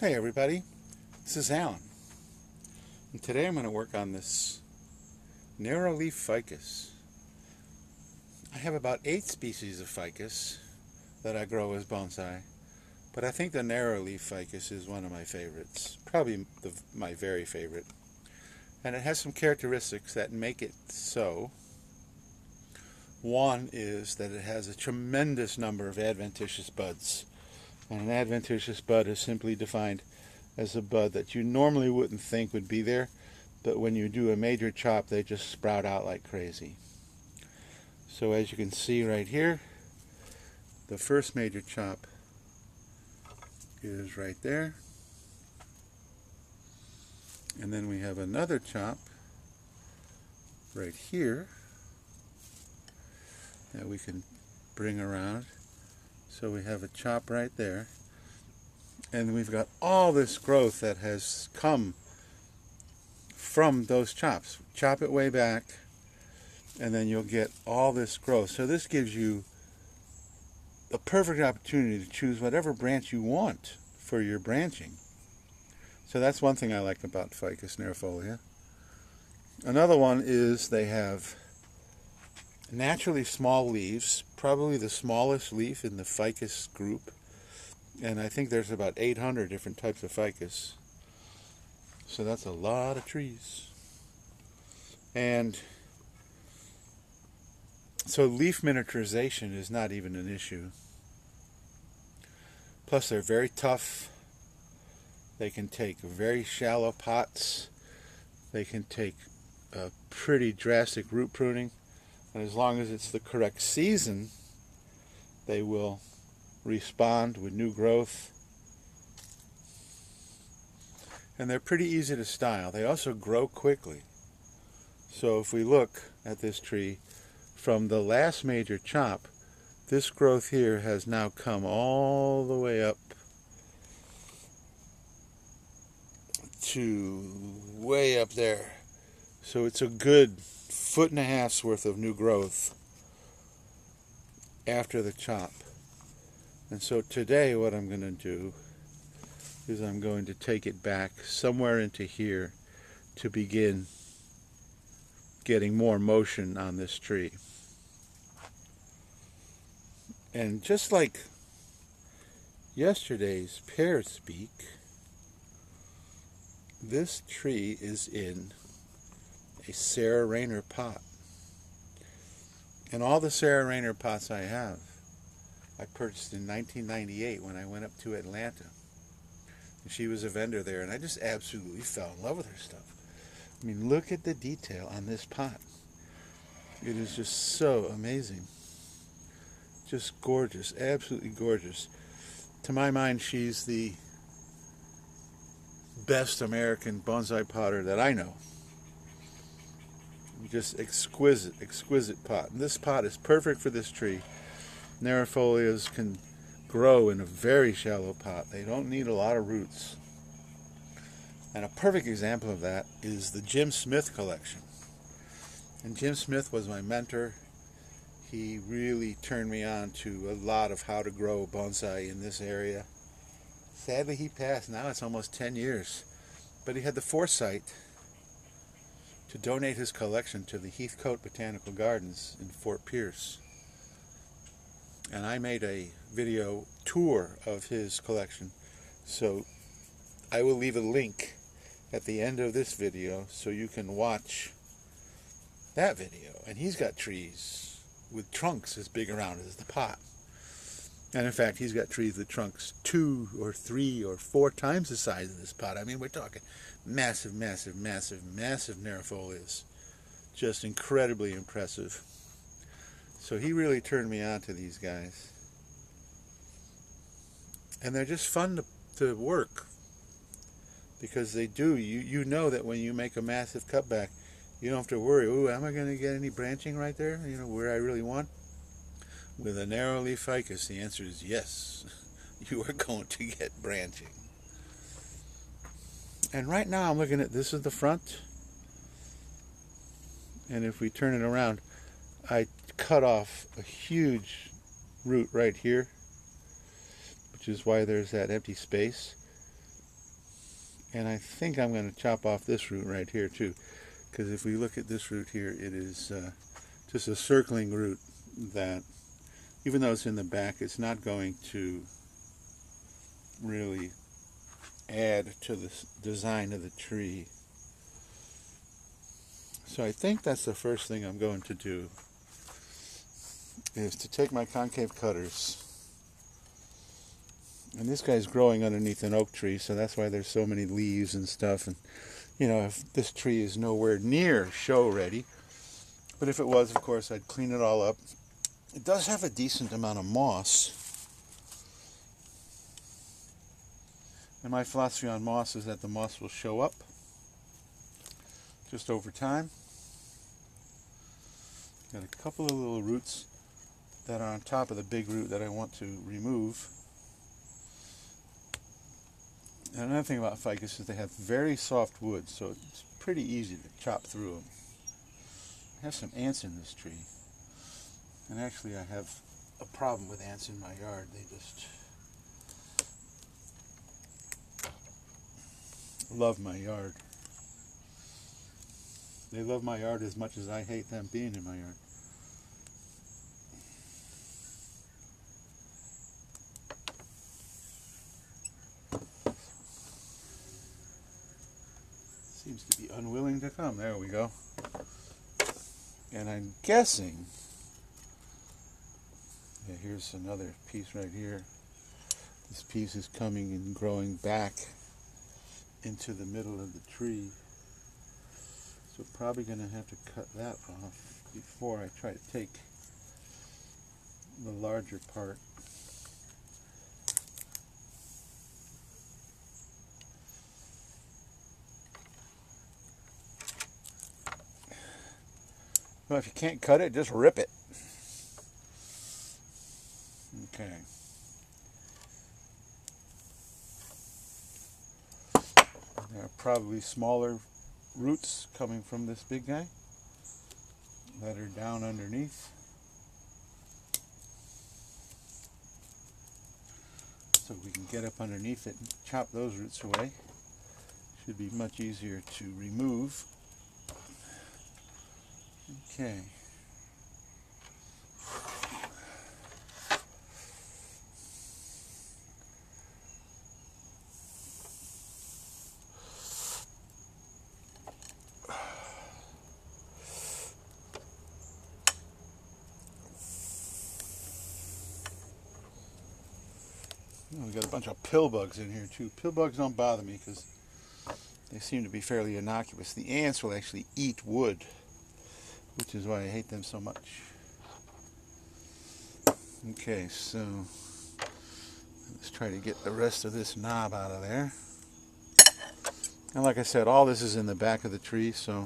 Hey everybody, this is Alan, and today I'm going to work on this narrow leaf ficus. I have about 8 species of ficus that I grow as bonsai, but I think the narrow leaf ficus is one of my favorites, probably my very favorite. And it has some characteristics that make it so. One is that it has a tremendous number of adventitious buds. And an adventitious bud is simply defined as a bud that you normally wouldn't think would be there, but when you do a major chop, they just sprout out like crazy. So as you can see right here, the first major chop is right there. And then we have another chop right here that we can bring around. So we have a chop right there, and we've got all this growth that has come from those chops. Chop it way back, and then you'll get all this growth. So this gives you a perfect opportunity to choose whatever branch you want for your branching. So that's one thing I like about Ficus nervifolia. Another one is they have naturally small leaves, probably the smallest leaf in the ficus group, and I think there's about 800 different types of ficus, so that's a lot of trees. And so leaf miniaturization is not even an issue. Plus they're very tough. They can take very shallow pots. They can take a pretty drastic root pruning. And as long as it's the correct season, they will respond with new growth. And they're pretty easy to style. They also grow quickly. So if we look at this tree, from the last major chop, this growth here has now come all the way up to way up there. So it's a good 1.5 feet worth of new growth after the chop. And so today what I'm going to do is I'm going to take it back somewhere into here to begin getting more motion on this tree. And just like yesterday's pear speak, this tree is in a Sarah Rayner pot. And all the Sarah Rayner pots I have, I purchased in 1998 when I went up to Atlanta. And she was a vendor there, and I just absolutely fell in love with her stuff. I mean, look at the detail on this pot. It is just so amazing. Just gorgeous, absolutely gorgeous. To my mind, she's the best American bonsai potter that I know. Just exquisite pot. And this pot is perfect for this tree. Nervifolias can grow in a very shallow pot. They don't need a lot of roots. And a perfect example of that is the Jim Smith collection. And Jim Smith was my mentor. He really turned me on to a lot of how to grow bonsai in this area. Sadly, he passed. Now it's almost 10 years. But he had the foresight to donate his collection to the Heathcote Botanical Gardens in Fort Pierce. And I made a video tour of his collection, so I will leave a link at the end of this video so you can watch that video. And he's got trees with trunks as big around as the pot. And in fact, he's got trees with trunks 2 or 3 or 4 times the size of this pot. I mean, we're talking massive, massive, massive, massive nervifolias. Just incredibly impressive. So he really turned me on to these guys. And they're just fun to work. Because they do, you know that when you make a massive cutback, you don't have to worry, ooh, am I going to get any branching right there, you know, where I really want? With a narrow leaf ficus, the answer is yes. You are going to get branching. And right now I'm looking at, this is the front. And if we turn it around, I cut off a huge root right here, which is why there's that empty space. And I think I'm going to chop off this root right here too, because if we look at this root here, it is just a circling root that, even though it's in the back, it's not going to really add to the design of the tree. So I think that's the first thing I'm going to do, is to take my concave cutters. And this guy's growing underneath an oak tree, so that's why there's so many leaves and stuff. And you know, if this tree is nowhere near show ready, but if it was, of course, I'd clean it all up. It does have a decent amount of moss. And my philosophy on moss is that the moss will show up just over time. Got a couple of little roots that are on top of the big root that I want to remove. And another thing about ficus is they have very soft wood, so it's pretty easy to chop through them. I have some ants in this tree. And actually I have a problem with ants in my yard. They just love my yard. They love my yard as much as I hate them being in my yard. Seems to be unwilling to come. There we go. And I'm guessing, yeah, here's another piece right here. This piece is coming and growing back into the middle of the tree. So probably going to have to cut that off before I try to take the larger part. Well, if you can't cut it, just rip it. Okay. There are probably smaller roots coming from this big guy that are down underneath. So we can get up underneath it and chop those roots away. Should be much easier to remove. Okay. Oh, we got a bunch of pill bugs in here too. Pill bugs don't bother me because they seem to be fairly innocuous. The ants will actually eat wood, which is why I hate them so much. Okay, so let's try to get the rest of this knob out of there. And like I said, all this is in the back of the tree, so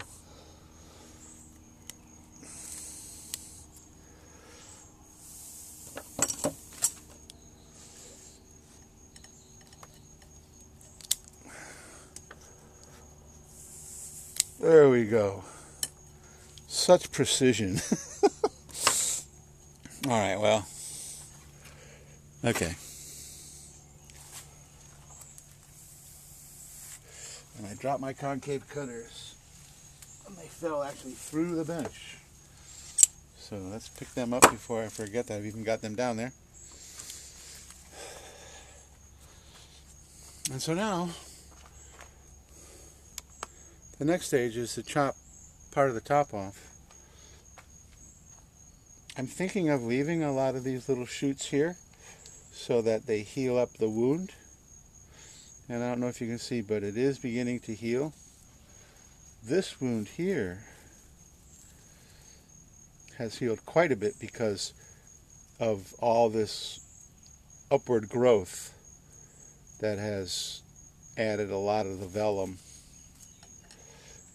there we go. Such precision. Alright, well, okay. And I dropped my concave cutters, and they fell actually through the bench. So let's pick them up before I forget that I've even got them down there. And so now, the next stage is to chop part of the top off. I'm thinking of leaving a lot of these little shoots here so that they heal up the wound. And I don't know if you can see, but it is beginning to heal. This wound here has healed quite a bit because of all this upward growth that has added a lot of the vellum.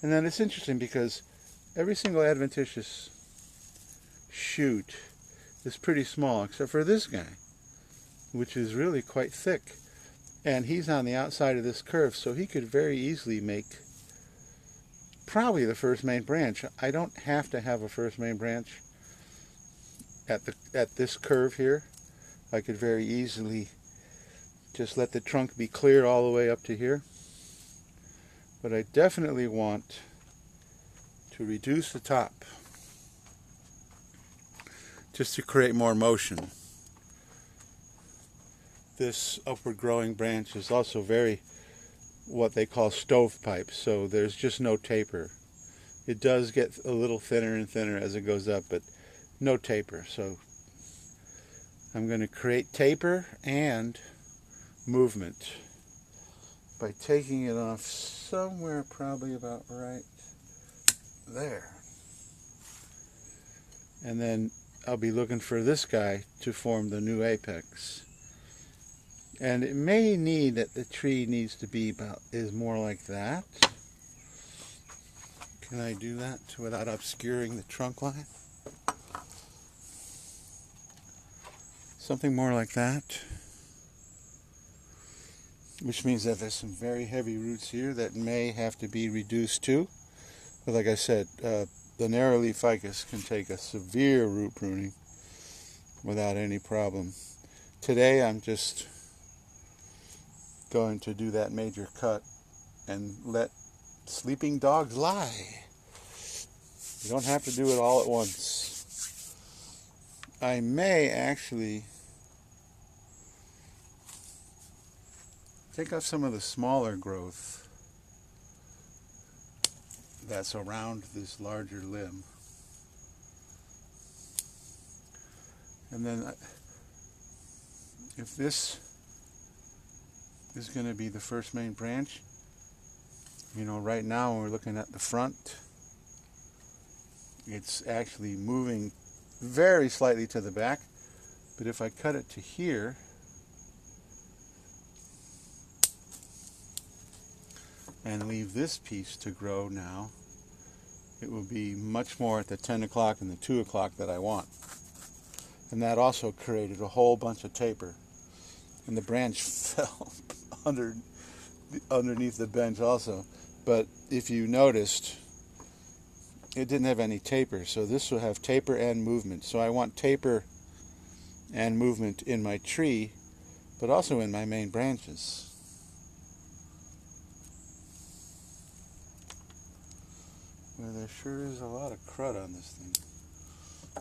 And then it's interesting because every single adventitious shoot is pretty small except for this guy, which is really quite thick. And he's on the outside of this curve, so he could very easily make probably the first main branch. I don't have to have a first main branch at this curve here. I could very easily just let the trunk be clear all the way up to here. but I definitely want to reduce the top just to create more motion. This upward growing branch is also very what they call stovepipe, so there's just no taper. It does get a little thinner and thinner as it goes up, but no taper. So I'm going to create taper and movement by taking it off somewhere probably about right there. And then I'll be looking for this guy to form the new apex. And it may need that the tree needs to be is more like that. Can I do that without obscuring the trunk line? Something more like that. Which means that there's some very heavy roots here that may have to be reduced too. But like I said, the narrow leaf ficus can take a severe root pruning without any problem. Today I'm just going to do that major cut and let sleeping dogs lie. You don't have to do it all at once. I may actually take off some of the smaller growth that's around this larger limb. And then if this is going to be the first main branch, you know, right now when we're looking at the front, it's actually moving very slightly to the back. But if I cut it to here, and leave this piece to grow now, it will be much more at the 10 o'clock and the 2 o'clock that I want. And that also created a whole bunch of taper. And the branch fell underneath the bench also. But if you noticed, it didn't have any taper. So this will have taper and movement. So I want taper and movement in my tree, but also in my main branches. Well, there sure is a lot of crud on this thing.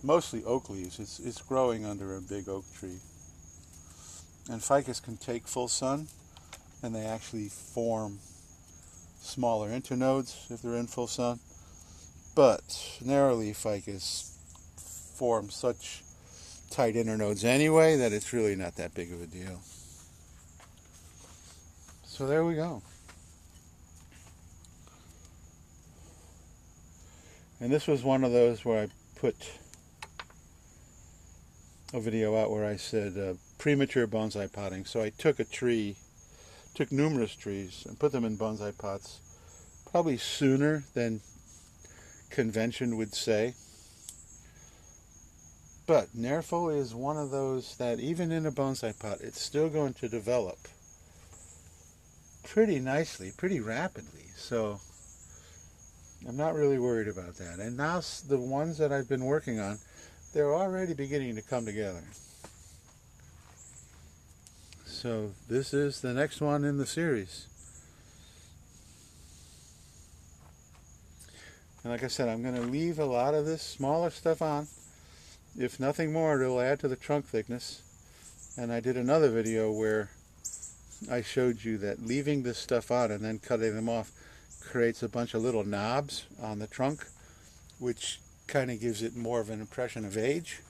Mostly oak leaves. It's growing under a big oak tree. And ficus can take full sun, and they actually form smaller internodes if they're in full sun. But narrowleaf ficus form such tight internodes anyway that it's really not that big of a deal. So there we go. And this was one of those where I put a video out where I said premature bonsai potting. So I took numerous trees and put them in bonsai pots probably sooner than convention would say. But Nerfolia is one of those that even in a bonsai pot, it's still going to develop pretty nicely, pretty rapidly. So I'm not really worried about that. And now the ones that I've been working on, they're already beginning to come together. So this is the next one in the series. And like I said, I'm going to leave a lot of this smaller stuff on. If nothing more, it'll add to the trunk thickness. And I did another video where I showed you that leaving this stuff out and then cutting them off creates a bunch of little knobs on the trunk, which kind of gives it more of an impression of age.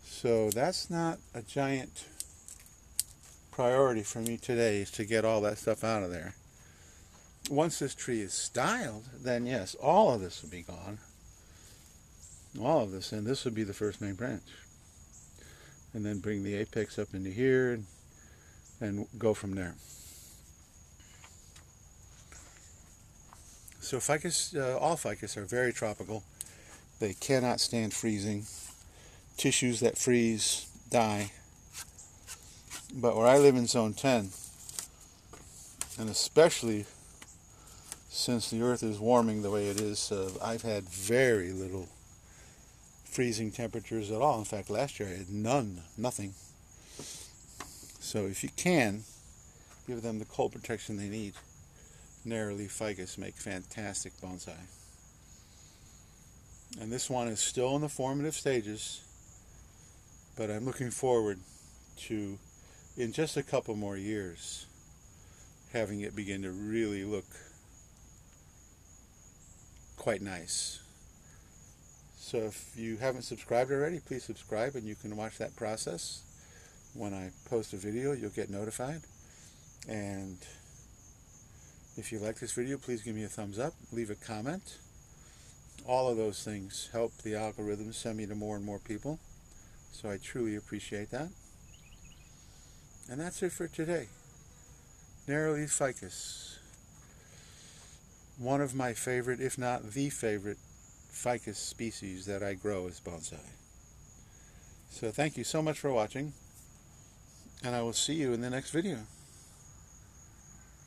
So that's not a giant priority for me today, is to get all that stuff out of there. Once this tree is styled, then yes, all of this will be gone. All of this, and this would be the first main branch. And then bring the apex up into here and go from there. So ficus, all ficus are very tropical. They cannot stand freezing. Tissues that freeze die. But where I live in zone 10, and especially since the earth is warming the way it is, I've had very little freezing temperatures at all. In fact, last year I had nothing. So if you can, give them the cold protection they need. narrow-leaf ficus make fantastic bonsai. And this one is still in the formative stages, but I'm looking forward to, in just a couple more years, having it begin to really look quite nice. So if you haven't subscribed already, please subscribe and you can watch that process. When I post a video, you'll get notified. And if you like this video, please give me a thumbs up, leave a comment. All of those things help the algorithm send me to more and more people. So I truly appreciate that. And that's it for today. Narrow-leaf ficus. One of my favorite, if not the favorite, ficus species that I grow as bonsai. So thank you so much for watching, and I will see you in the next video.